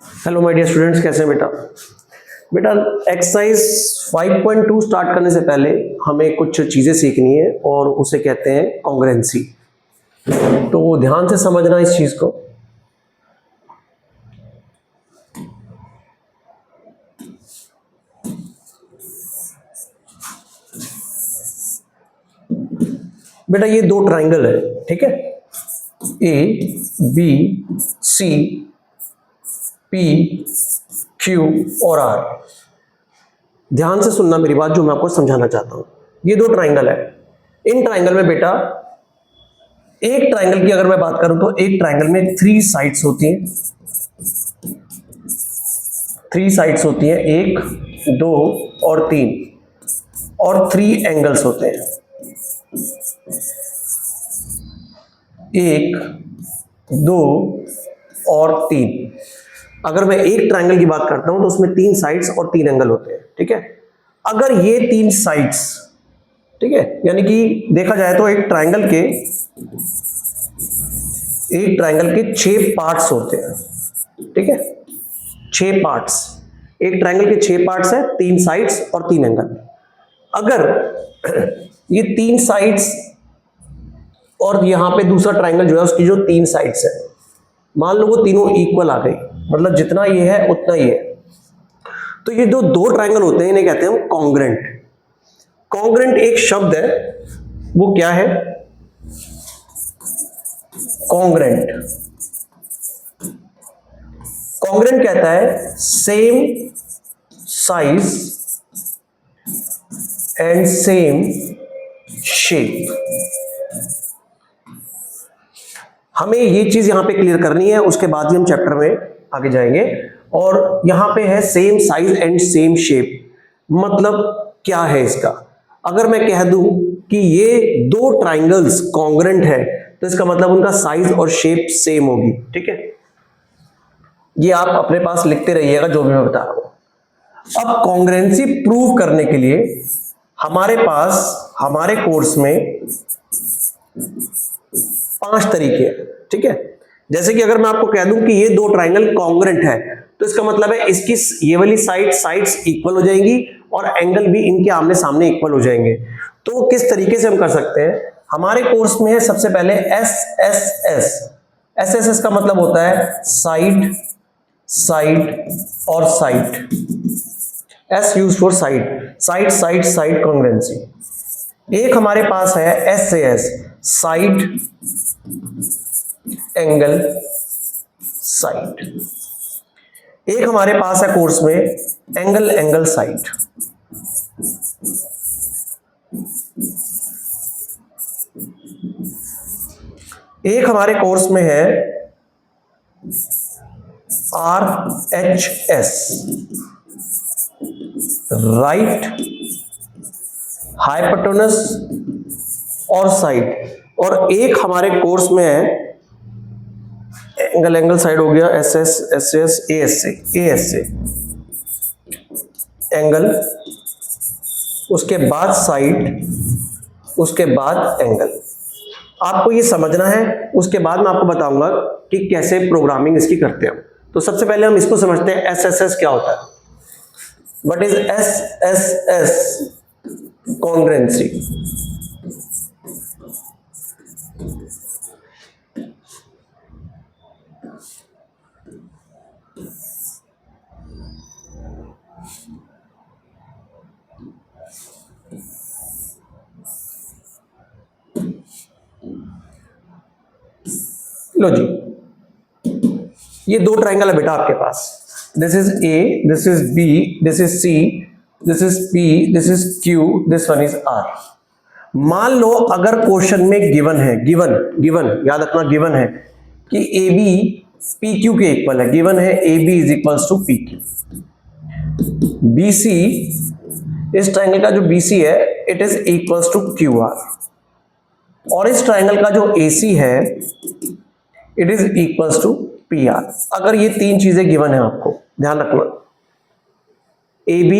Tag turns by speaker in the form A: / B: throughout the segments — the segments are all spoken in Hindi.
A: हेलो माय डियर स्टूडेंट्स, कैसे हैं बेटा। बेटा एक्सरसाइज 5.2 स्टार्ट करने से पहले हमें कुछ चीज़ें सीखनी है और उसे कहते हैं कॉन्ग्रुएंसी। तो ध्यान से समझना इस चीज़ को। बेटा ये दो ट्राइंगल है, ठीक है, A B C P Q और आर। ध्यान से सुनना मेरी बात, जो मैं आपको समझाना चाहता हूं। ये दो ट्राइंगल है। इन ट्राइंगल में बेटा, एक ट्राइंगल की अगर मैं बात करूं तो एक ट्राइंगल में 3 साइड्स होती हैं। 3 साइड्स होती हैं, 1 2 और 3, और 3 एंगल्स होते हैं, 1 2 और 3। अगर मैं एक ट्राइंगल की बात करता हूं तो उसमें 3 साइड्स और 3 एंगल होते हैं, ठीक है। अगर ये 3 साइड्स, ठीक है, यानी कि देखा जाए तो एक ट्राइंगल के 6 पार्ट्स होते हैं, ठीक है, 6 पार्ट्स। एक ट्राइंगल के 6 पार्ट्स है, 3 साइड्स और 3 एंगल। अगर ये 3 साइड्स और यहां पे दूसरा ट्राइंगल जो है उसकी जो 3 साइड्स है, मान लो वो तीनों इक्वल आ गई, मतलब जितना ये है उतना ही है, तो ये जो दो ट्राइंगल होते हैं इन्हें कहते हैं हम कॉन्ग्रुएंट। कॉन्ग्रुएंट एक शब्द है, वो क्या है? कॉन्ग्रुएंट। कॉन्ग्रुएंट कहता है same size and same shape. हमें ये चीज यहां पे क्लियर करनी है, उसके बाद ही हम चैप्टर में आगे जाएंगे। और यहां पे है same size and same shape, मतलब क्या है इसका? अगर मैं कह दूं कि ये दो ट्राइंगल्स कॉन्ग्रुएंट है तो इसका मतलब उनका साइज और शेप सेम होगी, ठीक है। ये आप अपने पास लिखते रहिएगा जो भी मैं बता रहा हूं। अब कॉन्ग्रुएंसी प्रूव करने के लिए हमारे पास हमारे कोर्स में 5 तरीके हैं, ठीक है। जैसे कि अगर मैं आपको कह दूं कि ये दो ट्राइंगल कॉन्ग्रुएंट है तो इसका मतलब है इसकी ये वाली साइड्स इक्वल हो जाएंगी और एंगल भी इनके आमने सामने इक्वल हो जाएंगे। तो किस तरीके से हम कर सकते हैं? हमारे कोर्स में है सबसे पहले SSS। SSS का मतलब होता है साइड, साइड और side. S use for side, side side side congruency. एक हमारे पास है SAS, साइड एंगल साइड। एक हमारे पास है कोर्स में एंगल एंगल साइड। एक हमारे कोर्स में है RHS, राइट हाइपोटेनस और साइड। और एक हमारे कोर्स में है एंगल एंगल साइड हो गया SS SS ASA एंगल, उसके बाद साइड, उसके बाद एंगल। आपको ये समझना है, उसके बाद मैं आपको बताऊंगा कि कैसे प्रोग्रामिंग इसकी करते हैं। तो सबसे पहले हम इसको समझते हैं SSS क्या होता है। What is SSS? कॉन्ग्रुएंसी। लो जी, ये दो ट्राइंगल है बेटा आपके पास। This is A, this is B, this is C, this is P, this is Q, this one is R। मान लो अगर क्वेश्चन में गिवन है, गिवन याद रखना, गिवन है कि AB PQ के इक्वल है, गिवन है AB is equals to PQ। BC, इस ट्राइंगल का जो BC है it is equals to QR, और इस ट्राइंगल का जो AC है it is equals to PR। अगर ये 3 चीजें गिवन है आपको, ध्यान रखना। AB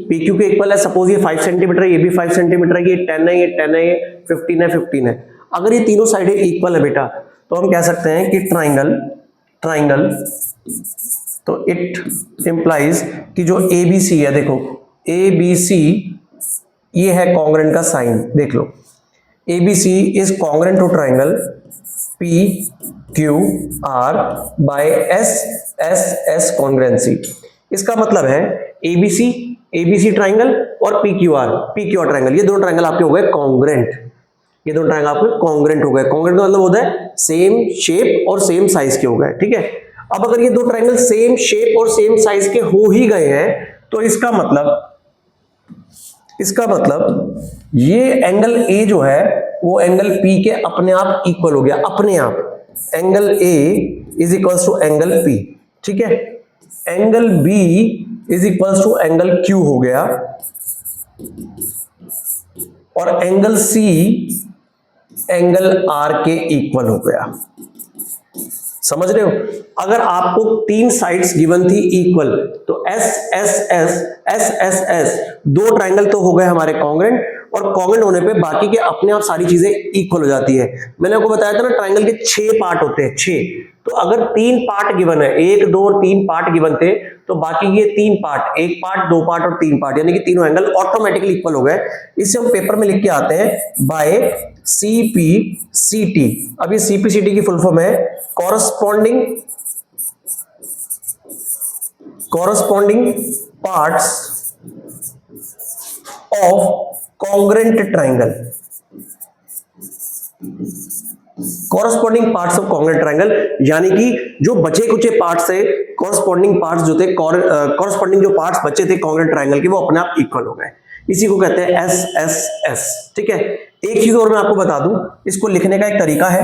A: PQ के इक्वल है, सपोज ये 5 सेंटीमीटर है, ये भी 5 सेंटीमीटर है, ये 10 है, ये 10 है, ये 15 है, 15 है। अगर ये तीनों साइडें इक्वल है बेटा तो हम कह सकते हैं कि ट्राइंगल तो इट इंप्लाइज कि जो ABC है, देखो ABC ये है कॉन्ग्रेंट का साइन, देख लो ABC is congruent to triangle PQR by SSS congruency. इसका मतलब है ABC ट्राइंगल और PQR ट्राइंगल, ये दोनों ट्राइंगल आपके हो गए कॉन्ग्रेंट, ये दोनों ट्राइंगल आपके कॉन्ग्रेंट हो गए। कॉन्ग्रेंट का मतलब होता है सेम शेप और सेम साइज के हो गए, ठीक है। अब अगर ये दो ट्राइंगल सेम शेप और सेम साइज के हो ही गए हैं तो इसका मतलब ये एंगल A जो है वो एंगल P के अपने आप इक्वल हो गया, अपने आप। Angle A is equals to angle P, ठीक है। Angle B is equals to angle Q हो गया, और एंगल C एंगल R के इक्वल हो गया। समझ रहे हो? अगर आपको तीन साइड्स गिवन थी इक्वल तो SSS दो ट्राइंगल तो हो गए हमारे कॉन्ग्रेंट, और कॉन्ग्रेंट होने पे बाकी के अपने आप सारी चीजें इक्वल हो जाती है। मैंने आपको बताया था ना ट्राइंगल के 6 पार्ट होते हैं, 6। तो अगर 3 पार्ट गिवन है, 1 2 और 3 पार्ट गिवन थे, तो बाकी ये 3 पार्ट, 1 पार्ट 2 पार्ट और 3 पार्ट, यानी कि तीनों एंगल ऑटोमेटिकली इक्वल हो गए। इससे हम पेपर में लिख के आते हैं बाय CPCT। अब ये CPCT की फुल फॉर्म है corresponding parts of congruent triangle. Corresponding parts of congruent triangle यानी कि जो बचे कुचे पार्ट्स थे, कॉरस्पॉन्डिंग पार्ट्स जो थे, कॉरस्पॉन्डिंग जो पार्ट्स बचे थे कॉन्ग्रेंट ट्राइंगल के, वो अपने आप इक्वल हो गए। इसी को कहते हैं SSS, ठीक है। एक चीज और मैं आपको बता दूं, इसको लिखने का एक तरीका है।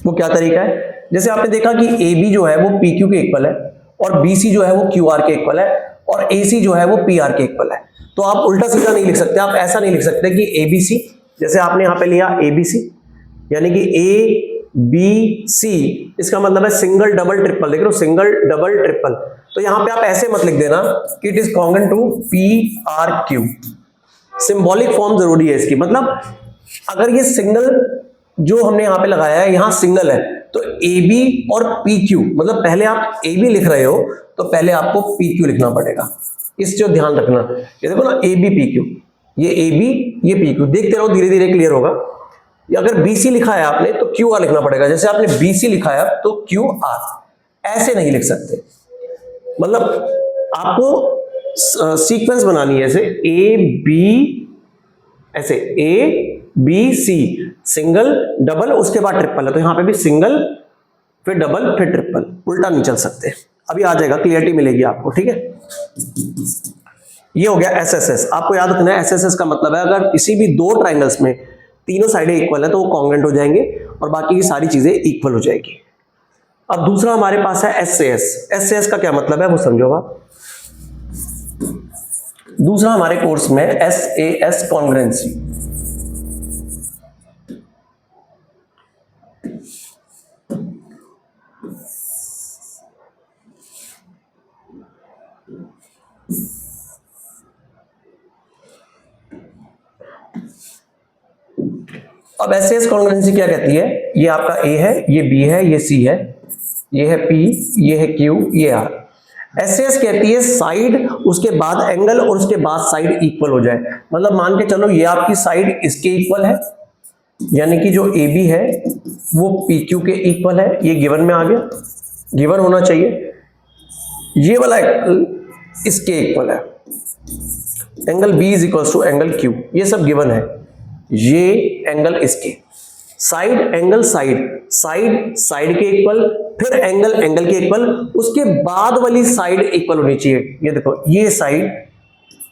A: वो क्या तरीका है? जैसे आपने देखा कि AB जो है वो PQ के इक्वल है, और BC जो है वो QR के इक्वल है, और AC जो है वो PR के इक्वल है। तो आप उल्टा सीधा नहीं लिख सकते, आप ऐसा नहीं लिख सकते कि ABC, जैसे आपने यहां पे लिया ABC यानी कि ABC, इसका मतलब है सिंगल डबल ट्रिपल, देख लो सिंगल डबल ट्रिपल। तो यहां पे आप ऐसे मत लिख देना कि it is congruent to PRQ। Symbolic form जरूरी है इसकी, मतलब अगर ये सिंगल जो हमने यहां पे लगाया है, यहां सिंगल है, तो AB और PQ, मतलब पहले आप AB लिख रहे हो तो पहले आपको PQ लिखना पड़ेगा। इससे ध्यान रखना, ये देखो ना AB PQ, ये AB ये PQ, देखते रहो धीरे धीरे क्लियर होगा। अगर BC लिखा है आपने तो QR लिखना पड़ेगा, जैसे आपने BC लिखा है तो QR, ऐसे नहीं लिख सकते। मतलब आपको सीक्वेंस बनानी है, ऐसे ABC सिंगल डबल उसके बाद ट्रिपल है, तो यहां पे भी सिंगल फिर डबल फिर ट्रिपल, उल्टा नहीं चल सकते। अभी आ जाएगा, क्लियरिटी मिलेगी आपको, ठीक है। ये हो गया SSS। आपको याद रखना है SSS का मतलब है अगर किसी भी दो ट्राइंगल्स में तीनों साइडें इक्वल है तो वो कॉन्ग्रेंट हो जाएंगे और बाकी की सारी चीजें इक्वल हो जाएगी। अब दूसरा हमारे पास है SAS। SAS का क्या मतलब है वो समझो आप। दूसरा हमारे कोर्स में SAS कॉन्ग्रेंसी। अब SAS कॉन्ग्रेंसी क्या कहती है? ये आपका A है, ये B है, ये C है, ये है P, ये है Q, ये R। SAS कहती है साइड उसके बाद एंगल और उसके बाद साइड इक्वल हो जाए। मतलब मान के चलो ये आपकी साइड इसके इक्वल है, यानी कि जो AB है वो PQ के इक्वल है, ये गिवन में आ गया, गिवन होना चाहिए। ये वाला इसके इक्वल है, angle B is equal to angle Q, ये सब गिवन है। ये एंगल इसके साइड, एंगल साइड के इक्वल, फिर एंगल के इक्वल, उसके बाद वाली साइड इक्वल होनी चाहिए। ये देखो ये साइड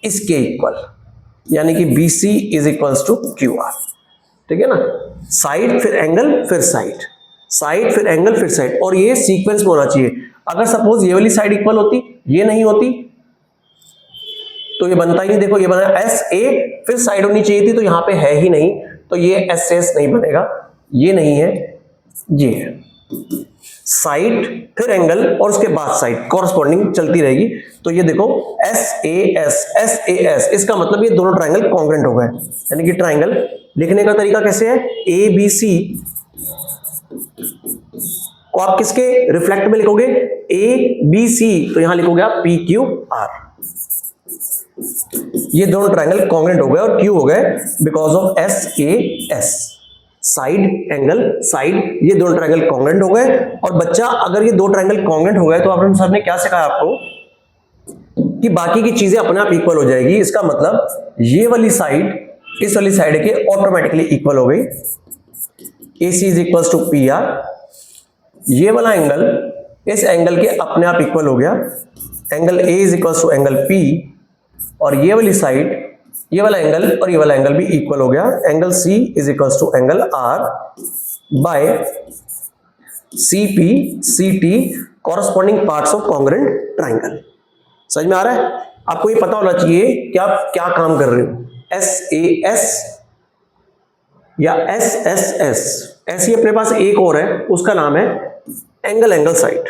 A: इसके इक्वल, यानी कि BC is equals to QR, ठीक है ना। साइड फिर एंगल फिर साइड फिर एंगल फिर साइड, और ये सीक्वेंस में होना चाहिए। अगर सपोज ये वाली साइड इक्वल होती, ये नहीं होती, तो ये बनता ही नहीं। देखो ये बना SA, फिर साइड होनी चाहिए थी, तो यहां पे है ही नहीं, तो ये SS नहीं बनेगा, ये नहीं है, ये है। साइड फिर एंगल और उसके बाद साइड कॉरस्पॉन्डिंग चलती रहेगी। तो ये देखो SAS, इसका मतलब ये दोनों ट्राइंगल कॉन्ग्रेंट हो गए। यानी कि ट्राइंगल लिखने का तरीका कैसे है? ABC को आप किसके रिफ्लेक्ट में लिखोगे, ए बी सी, तो यहां लिखोगे आप पी क्यू आर। ये दोनों ट्रायंगल कॉन्ग्रुएंट हो गए और क्यों हो गए, because of S A S, side angle side, ये दोनों ट्रायंगल कॉन्ग्रुएंट हो गए। और बच्चा अगर ये दो ट्रायंगल कॉन्ग्रुएंट हो गए तो आपने सर ने क्या सिखाया आपको कि बाकी की चीजें अपने आप इक्वल हो जाएगी। इसका मतलब ये वाली साइड इस वाली साइड के ऑटोमेटिकली इक्वल हो गई, AC is equal to P R. ये वाला एंगल इस एंगल के अपने आप इक्वल हो गया, angle A is equal to angle P, और ये वाली साइड ये वाला एंगल और ये वाला एंगल भी इक्वल हो गया, angle C is equal to angle R by CP CT corresponding parts of congruent triangle. समझ में आ रहा है? आपको ये पता होना चाहिए कि आप क्या काम कर रहे हो, SAS या SSS। ऐसी अपने पास एक और है, उसका नाम है angle angle side.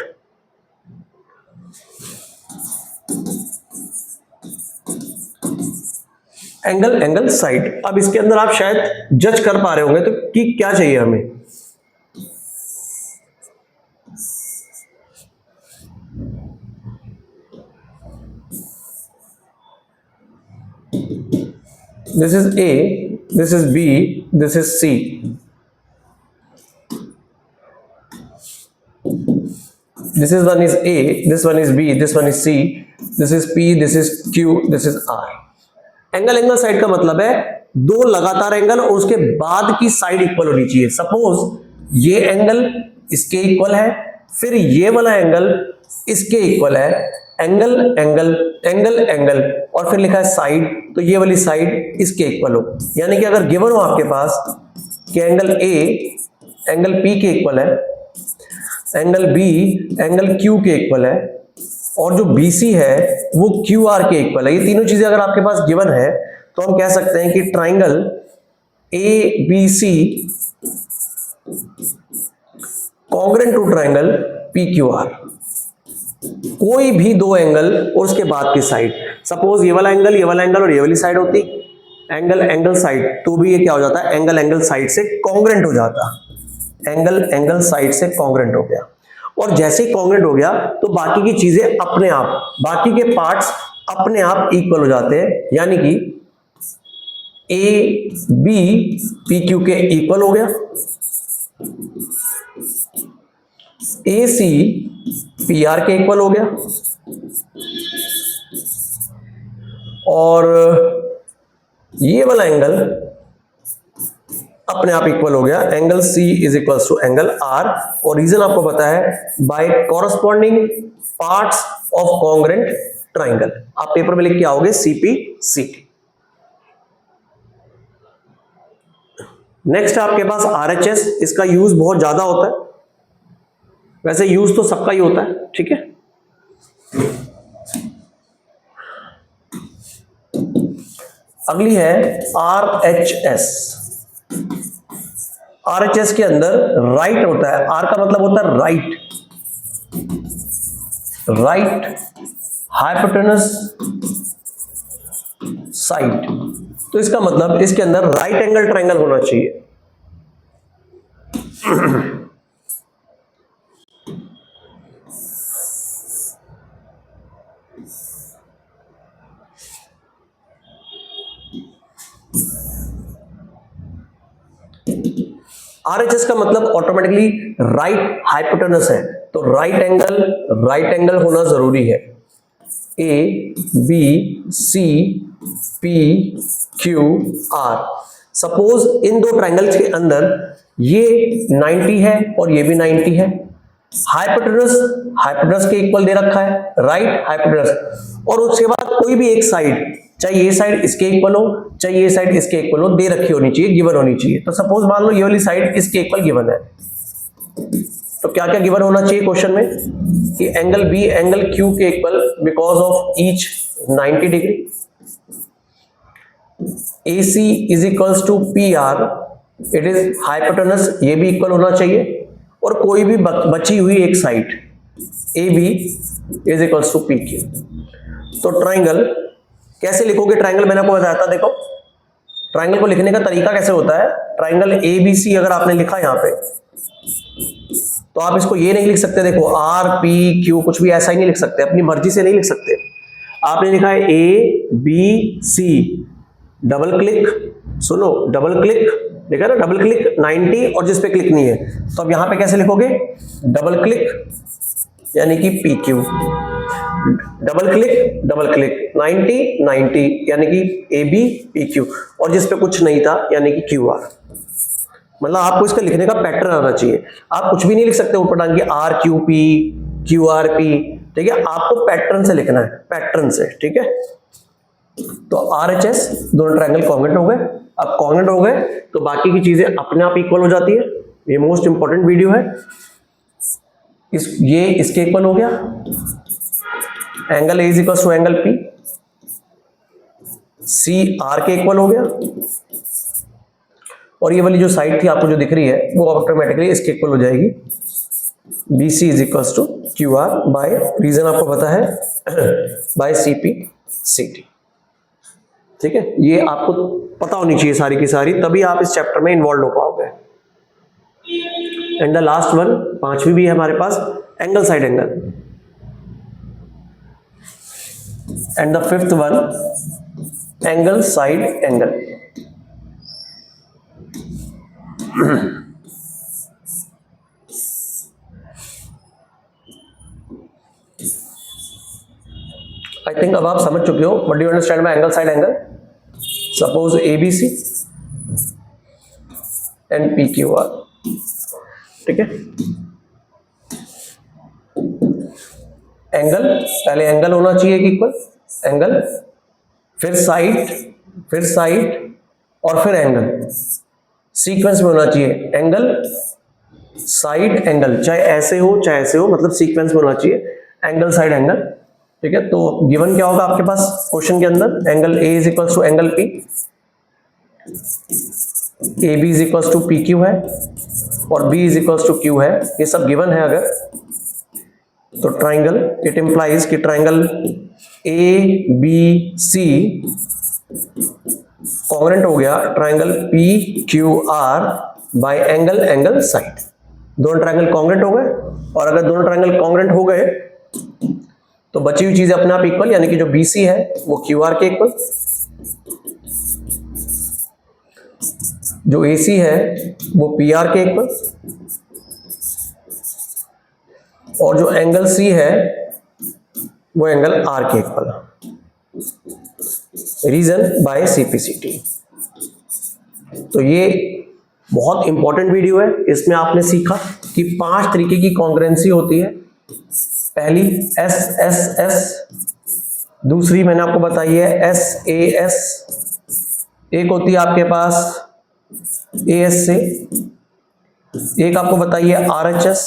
A: Angle angle side. अब इसके अंदर आप शायद जज कर पा रहे होंगे तो कि क्या चाहिए हमें, this is A, this is B, this is C. This is one is A, this one is B, this one is C, this is P, this is Q, this is R. Angle angle side का मतलब है दो लगातार एंगल और उसके बाद की साइड इक्वल होनी चाहिए। सपोज ये एंगल इसके इक्वल है, फिर ये वाला एंगल इसके इक्वल है, एंगल एंगल एंगल एंगल, और फिर लिखा है साइड, तो ये वाली साइड इसके इक्वल हो। यानी कि अगर गिवन हो आपके पास कि एंगल A एंगल P के इक्वल है, एंगल B एंगल Q के इक्वल है, और जो BC है वो QR के इक्वल है, ये तीनों चीजें अगर आपके पास गिवन है तो हम कह सकते हैं कि triangle ABC congruent to triangle PQR। कोई भी दो एंगल और उसके बाद की साइड, सपोज ये वाला एंगल और ये वाली साइड होती एंगल एंगल साइड, तो भी ये क्या हो जाता है, एंगल एंगल साइड से कॉन्ग्रुएंट हो जाता, एंगल एंगल साइड से कॉन्ग्रुएंट हो गया। और जैसे ही कॉन्ग्रुएंट हो गया तो बाकी की चीजें अपने आप, बाकी के पार्ट्स अपने आप इक्वल हो जाते हैं, यानी कि AB PQ के इक्वल हो गया, AC PR के इक्वल हो गया, और ये वाला एंगल अपने आप इक्वल हो गया, angle C is equal to angle R। और रीजन आपको पता है, by corresponding parts of congruent triangle. आप पेपर में लिख के आओगे CP CT। नेक्स्ट आपके पास RHS, इसका यूज बहुत ज्यादा होता है, वैसे यूज तो सबका ही होता है, ठीक है। अगली है RHS। RHS के अंदर राइट होता है, R का मतलब होता है राइट, राइट हाइपोटेनस साइड। तो इसका मतलब इसके अंदर राइट एंगल ट्राइंगल होना चाहिए। RHS का मतलब ऑटोमेटिकली राइट हाइपोटेनस है, तो राइट एंगल होना जरूरी है। A B C P Q R। Suppose in दो ट्राइंगल्स के अंदर ये 90 है और ये भी 90 है, हाइपोटेनस के इक्वल दे रखा है, राइट हाइपोटेनस, और उसके बाद कोई भी एक साइड, चाहे ये साइड इसके इक्वल हो चाहे ये साइड इसके इक्वल हो, दे रखी होनी चाहिए, गिवन होनी चाहिए। तो सपोज मान लो ये वाली साइड इसके इक्वल गिवन है, तो क्या क्या गिवन होना चाहिए क्वेश्चन में कि एंगल B एंगल Q के equal because of each 90 degree, AC is equals to PR, it is hypotenuse, ये भी इक्वल होना चाहिए, और कोई भी बची हुई एक side AB is equals to PQ। तो ट्राइंगल कैसे लिखोगे, ट्राइंगल मैंने आपको बताया था, देखो ट्राइंगल को लिखने का तरीका कैसे होता है। ट्राइंगल ABC अगर आपने लिखा यहाँ पे तो आप इसको ये नहीं लिख सकते, देखो आर पी क्यू कुछ भी ऐसा ही नहीं लिख सकते, अपनी मर्जी से नहीं लिख सकते। आपने लिखा है A B C, double click, सुनो डबल क्लिक लिखा ना, डबल क्लिक 90 और जिस पे क्लिक नहीं है, तो अब यहां पे कैसे लिखोगे, डबल क्लिक यानी कि पी क्यू, डबल क्लिक 90 90 यानी कि ए बी पी क्यू, और जिस पे कुछ नहीं था यानी कि क्यू आर। मतलब आपको इसका लिखने का पैटर्न आना चाहिए, आप कुछ भी नहीं लिख सकते ऊपर डाल के R Q P Q R P, ठीक है, आपको पैटर्न से लिखना है, पैटर्न से, ठीक है। तो आर एच एस दोनों ट्रायंगल कॉन्ग्रुएंट हो गए। अब कॉन्ग्रुएंट हो गए तो बाकी की चीजें अपने आप इक्वल हो जाती है। ये मोस्ट इंपॉर्टेंट वीडियो है। ये इसके इक्वल हो गया, angle A is equal to angle P, C R के इक्वल हो गया, और ये वाली जो साइड थी आपको जो दिख रही है वो ऑटोमेटिकली इसके इक्वल हो जाएगी, B C is equal to Q R by, reason आपको पता है, by C P C T, ठीक है। ये आपको पता होनी चाहिए सारी की सारी, तभी आप इस चैप्टर में इन्वॉल्व हो पाओगे। एंड द लास्ट वन, पांचवी भी है हमारे पास, angle side angle, and the fifth one angle side angle. I think अब आप समझ चुके हो what do you understand by angle side angle. Suppose A B C and P Q R, ठीक है। एंगल, पहले एंगल होना चाहिए कि इक्वल, एंगल, फिर साइड और फिर एंगल, सीक्वेंस में होना चाहिए, एंगल साइड एंगल, चाहे ऐसे हो चाहे ऐसे हो, मतलब सीक्वेंस में होना चाहिए एंगल साइड एंगल, ठीक है। तो गिवन क्या होगा आपके पास क्वेश्चन के अंदर, angle A is equal to angle P, A B is equal to P Q है और B is equal to Q है, ये सब गिवन है। अगर तो ट्राइंगल, इट इंप्लाइज कि triangle A B C congruent हो गया triangle P Q R by angle side. दोनों ट्राइंगल कॉन्ग्रुएंट हो गए, और अगर दोनों ट्राइंगल कॉन्ग्रुएंट हो गए तो बची हुई चीजें अपने आप इक्वल, यानी कि जो बी सी है वो क्यू आर के इक्वल, जो ए सी है वो पी आर के इक्वल, और जो एंगल सी है वो एंगल आर के इक्वल, रीजन बाय सीपीसीटी। तो ये बहुत इंपॉर्टेंट वीडियो है। इसमें आपने सीखा कि 5 तरीके की कॉन्ग्रुएंसी होती है। पहली एस एस एस, दूसरी मैंने आपको बताई है एस ए एस, एक होती है आपके पास ए एस से, एक आपको बताइए आर एच एस,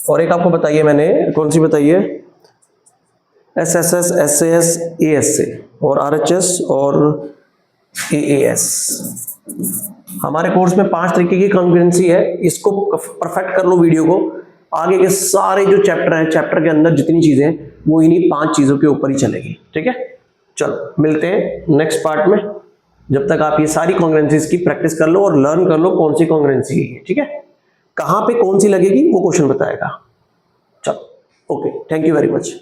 A: और एक आपको बताइए मैंने कौन सी बताई है, S S S, S A S, A S से, और आर एच एस और ए एस। हमारे कोर्स में 5 तरीके की कॉन्ग्रुएंसी है। इसको परफेक्ट कर लो वीडियो को, आगे के सारे जो चैप्टर हैं, चैप्टर के अंदर जितनी चीजें हैं वो इन्हीं 5 चीजों के ऊपर ही चलेगी, ठीक है। चलो मिलते हैं नेक्स्ट पार्ट में। जब तक आप ये सारी कॉन्ग्रुएंसीज की प्रैक्टिस कर लो और लर्न कर लो कौन सी कॉन्ग्रुएंसी है, ठीक है, कहां पे कौन सी लगेगी वो क्वेश्चन बताएगा। चलो okay, thank you very much.